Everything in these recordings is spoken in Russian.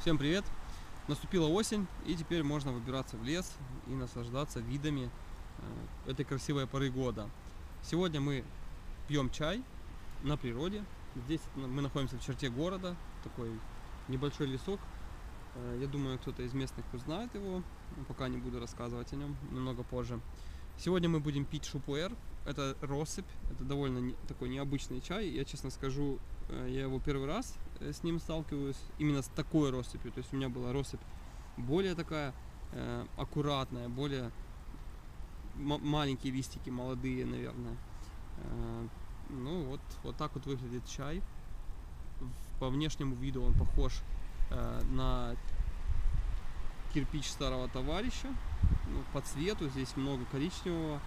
Всем привет! Наступила осень, и теперь можно выбираться в лес и наслаждаться видами этой красивой поры года. Сегодня мы пьем чай на природе. Здесь мы находимся в черте города, такой небольшой лесок. Я думаю, кто-то из местных узнает его, пока не буду рассказывать о нем, немного позже. Сегодня мы будем пить шупуэр. Это россыпь, это довольно такой необычный чай. Я честно скажу, я его первый раз с ним сталкиваюсь, именно с такой россыпью. То есть у меня была россыпь более такая аккуратная, более маленькие листики, молодые, наверное. Ну вот так вот выглядит чай. По внешнему виду он похож на кирпич старого товарища. По цвету здесь много коричневого,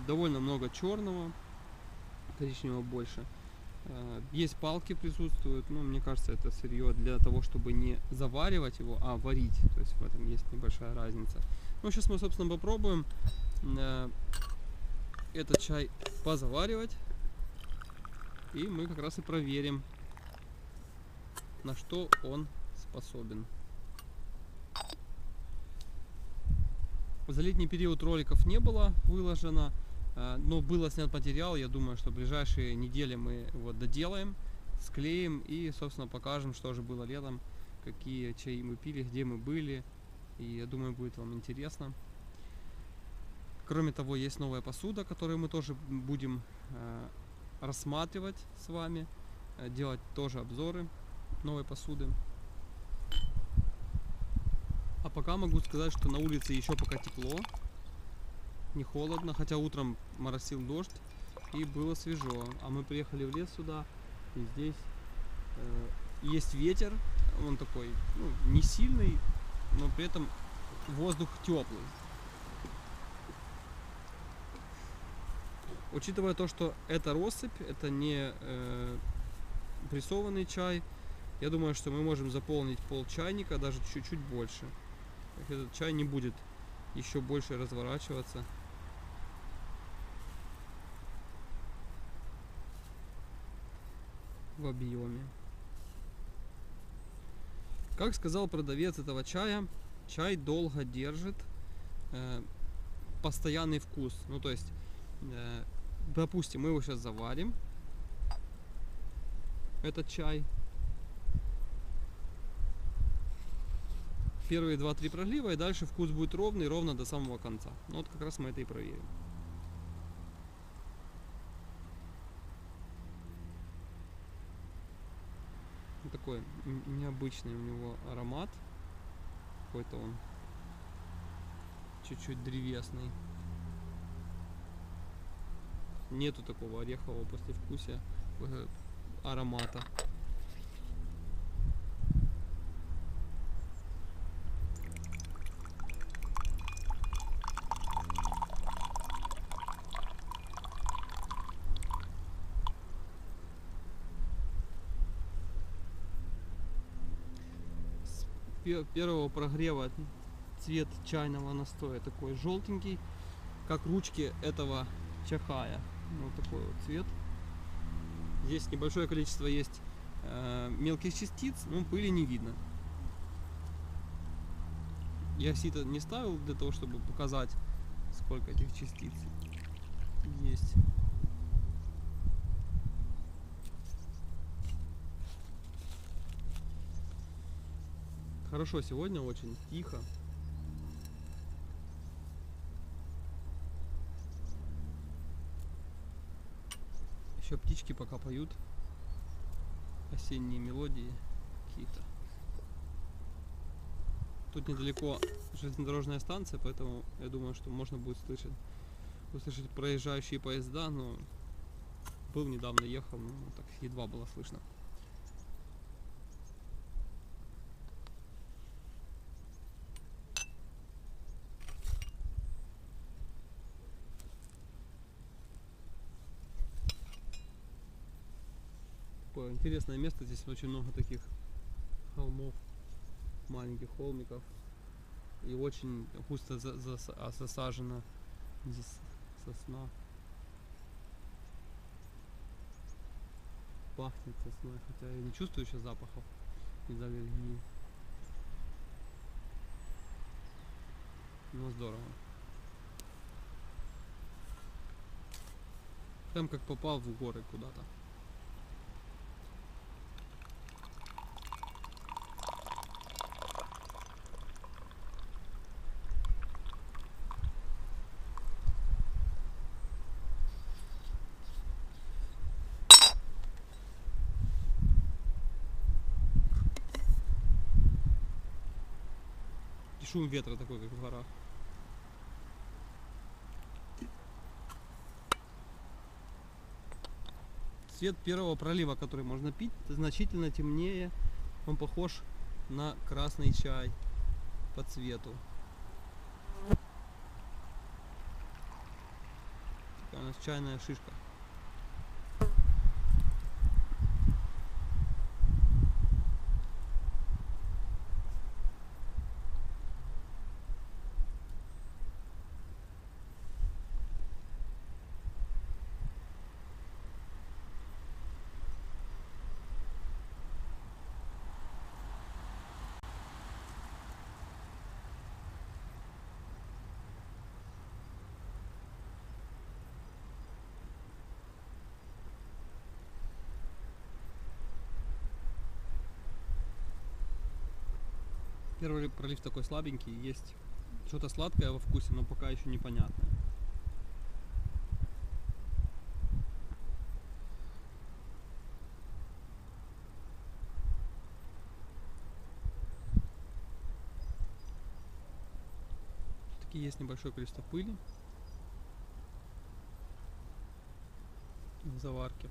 довольно много черного, коричневого больше. Есть палки присутствуют, но мне кажется, это сырье для того, чтобы не заваривать его, а варить. То есть в этом есть небольшая разница. Ну, сейчас мы, собственно, попробуем этот чай позаваривать. И мы как раз и проверим, на что он способен. За летний период роликов не было выложено, но было снят материал. Я думаю, что в ближайшие недели мы его доделаем, склеим и, собственно, покажем, что же было летом, какие чаи мы пили, где мы были. И я думаю, будет вам интересно. Кроме того, есть новая посуда, которую мы тоже будем рассматривать с вами, делать тоже обзоры новой посуды. А пока могу сказать, что на улице еще пока тепло, не холодно, хотя утром моросил дождь и было свежо. А мы приехали в лес сюда, и здесь есть ветер, он такой, не сильный, но при этом воздух теплый. Учитывая то, что это россыпь, это не прессованный чай, я думаю, что мы можем заполнить пол чайника, даже чуть-чуть больше. Этот чай не будет еще больше разворачиваться. В объеме. Как сказал продавец этого чая, чай долго держит постоянный вкус. Ну, то есть, допустим, мы его сейчас заварим, этот чай. Первые 2-3 проглива, и дальше вкус будет ровный, ровно до самого конца. Ну, вот как раз мы это и проверим. Такой необычный у него аромат. Какой-то он чуть-чуть древесный. Нету такого орехового послевкусия, аромата. Первого прогрева цвет чайного настоя такой желтенький, как ручки этого чахая. Вот такой вот цвет. Здесь небольшое количество есть мелких частиц, но пыли не видно. Я сито не ставил для того, чтобы показать, сколько этих частиц есть. Хорошо, сегодня очень тихо. Еще птички пока поют. Осенние мелодии какие-то. Тут недалеко железнодорожная станция, поэтому я думаю, что можно будет услышать проезжающие поезда, но был недавно, ехал, но так едва было слышно. Такое интересное место, здесь очень много таких холмов, маленьких холмиков, и очень густо засажена здесь сосна. пахнет сосной, хотя я не чувствую еще запахов из аллергии. Ну здорово. Прям как попал в горы куда-то. И шум ветра такой, как в горах. Цвет первого пролива, который можно пить, значительно темнее. Он похож на красный чай по цвету. Такая у нас чайная шишка. Первый пролив такой слабенький, есть что-то сладкое во вкусе, но пока еще непонятное. Все-таки есть небольшое количество пыли в заварке.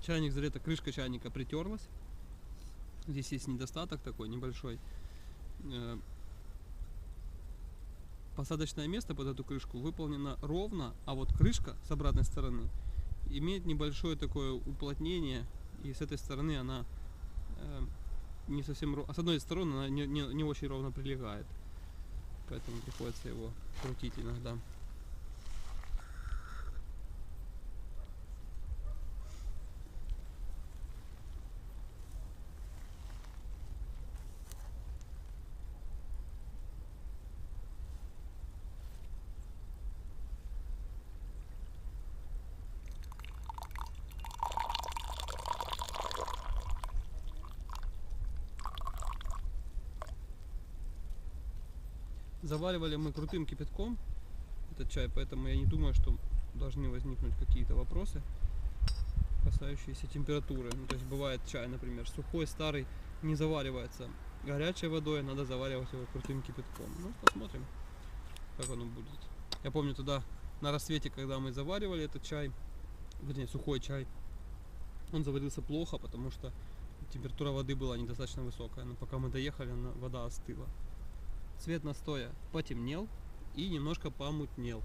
Чайник залито, крышка чайника притерлась. Здесь есть недостаток такой небольшой. Посадочное место под эту крышку выполнено ровно, а вот крышка с обратной стороны имеет небольшое такое уплотнение, и с этой стороны она не совсем ровно, с одной стороны она не очень ровно прилегает, поэтому приходится его крутить иногда. Заваривали мы крутым кипятком этот чай, поэтому я не думаю, что должны возникнуть какие-то вопросы, касающиеся температуры. Ну, то есть бывает чай, например, сухой, старый, не заваривается горячей водой, надо заваривать его крутым кипятком. Ну, посмотрим, как оно будет. Я помню тогда на рассвете, когда мы заваривали этот чай, вернее, сухой чай, он заварился плохо, потому что температура воды была недостаточно высокая. Но пока мы доехали, вода остыла. Цвет настоя потемнел и немножко помутнел.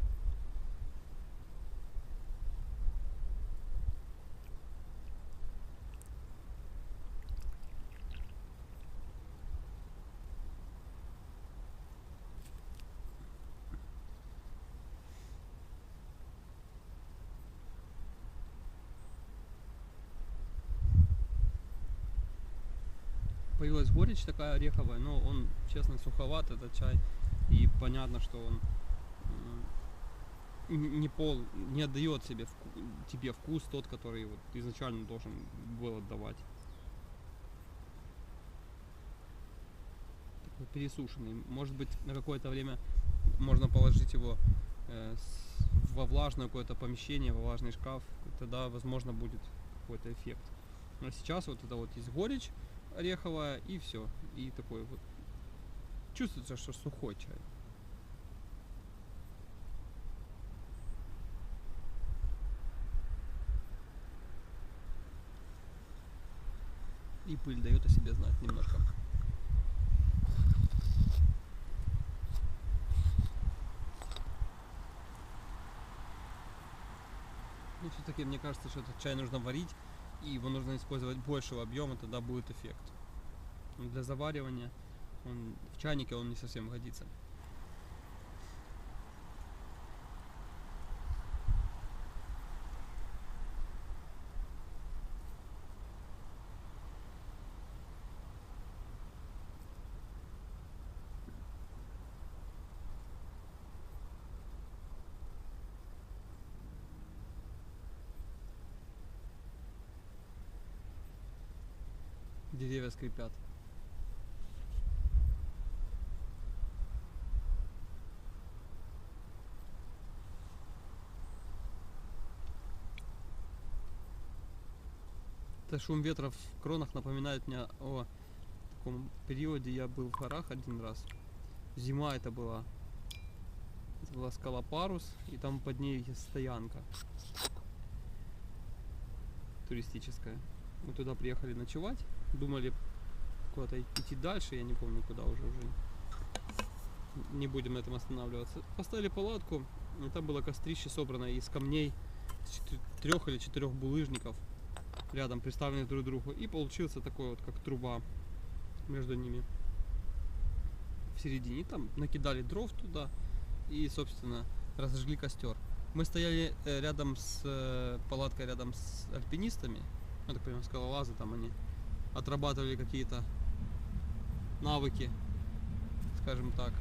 Появилась горечь такая ореховая, но он, честно, суховат, этот чай. И понятно, что он не отдает тебе вкус тот, который вот изначально должен был отдавать. Такой пересушенный. Может быть, на какое-то время можно положить его во влажное какое-то помещение, во влажный шкаф. Тогда, возможно, будет какой-то эффект. Но сейчас вот это вот есть горечь ореховая, и все. И такой вот чувствуется, что сухой чай. И пыль дает о себе знать немножко. Ну Все-таки мне кажется, что этот чай нужно варить, и его нужно использовать большего объема, тогда будет эффект. Но для заваривания в чайнике он не совсем годится. Деревья скрипят. Это шум ветра в кронах напоминает мне о таком периоде. Я был в горах один раз. Зима это была. Это была скала Парус, и там под ней есть стоянка туристическая. Мы туда приехали ночевать. Думали куда-то идти дальше, я не помню куда уже. Не будем на этом останавливаться. Поставили палатку, и там было кострище, собранное из камней, 3 или 4 булыжников рядом приставленных друг к другу, и получился такой вот как труба между ними в середине. Там накидали дров туда и, собственно, разожгли костер. Мы стояли рядом с палаткой, рядом с альпинистами, я так понимаю, скалолазы, там они отрабатывали какие-то навыки, скажем так.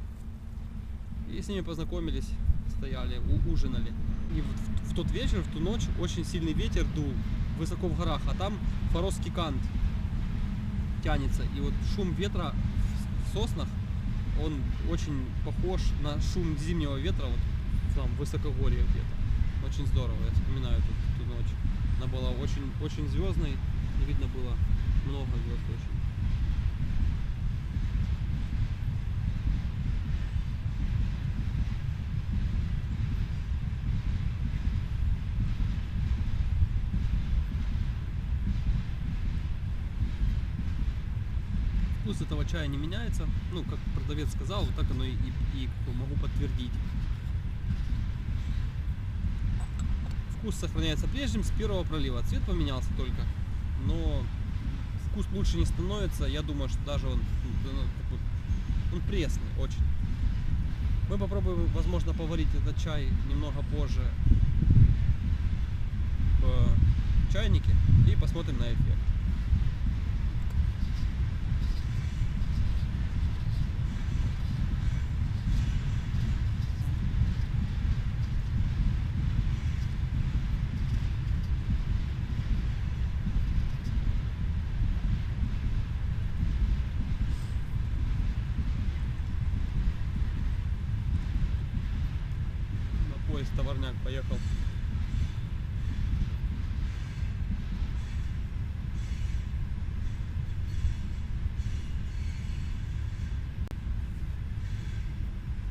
И с ними познакомились, стояли, ужинали. И в тот вечер, в ту ночь очень сильный ветер дул высоко в горах, а там Форосский кант тянется. И вот шум ветра в соснах, он очень похож на шум зимнего ветра вот там в высокогорье где-то. Очень здорово, я вспоминаю ту ночь. Она была очень звездной, и видно было много звезд очень. Вкус этого чая не меняется, ну, как продавец сказал, вот так оно и могу подтвердить. Вкус сохраняется прежним с первого пролива, цвет поменялся только, но вкус лучше не становится, я думаю, что даже он пресный очень. Мы попробуем, возможно, поварить этот чай немного позже в чайнике и посмотрим на эффект. Поезд товарняк поехал.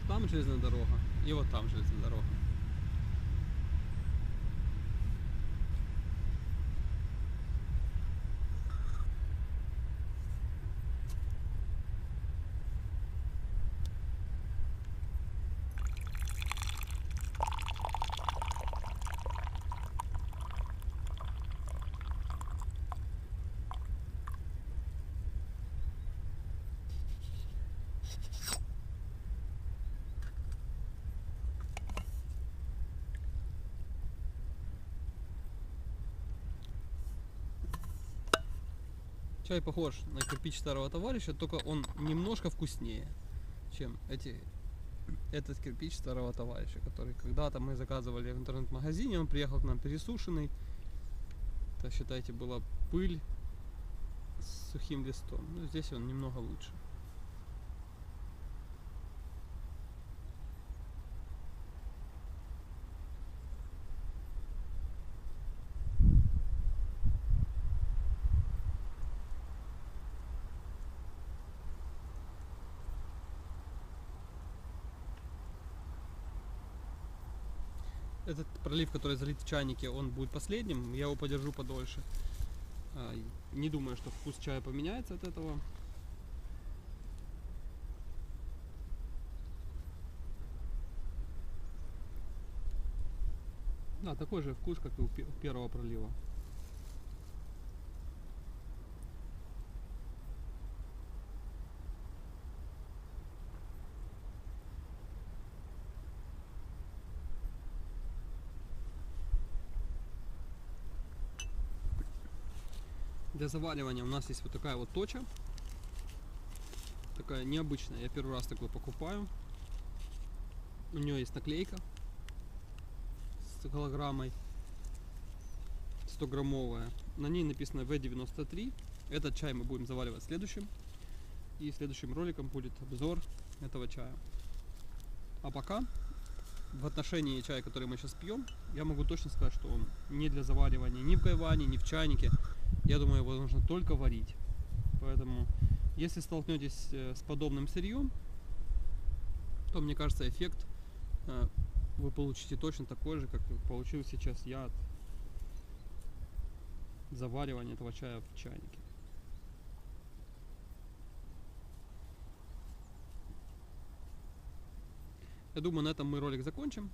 Там железная дорога, и вот там железная дорога. Чай похож на кирпич старого товарища, только он немножко вкуснее, чем этот кирпич старого товарища, который когда-то мы заказывали в интернет-магазине. Он приехал к нам пересушенный. Это, считайте, была пыль с сухим листом. Но здесь он немного лучше. Этот пролив, который залит в чайнике, он будет последним. Я его подержу подольше. Не думаю, что вкус чая поменяется от этого. Да, такой же вкус, как и у первого пролива. Для заваривания у нас есть вот такая вот точа. Такая необычная. Я первый раз такую покупаю. У нее есть наклейка с голограммой 100-граммовая. На ней написано V93. Этот чай мы будем заваривать следующим. И следующим роликом будет обзор этого чая. А пока в отношении чая, который мы сейчас пьем, я могу точно сказать, что он не для заваривания ни в гайване, ни в чайнике. Я думаю, его нужно только варить. Поэтому, если столкнетесь с подобным сырьем, то, мне кажется, эффект вы получите точно такой же, как получил сейчас я от заваривания этого чая в чайнике. Я думаю, на этом мы ролик закончим.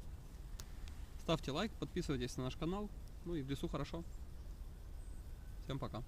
Ставьте лайк, подписывайтесь на наш канал. Ну и в лесу хорошо. Всем пока.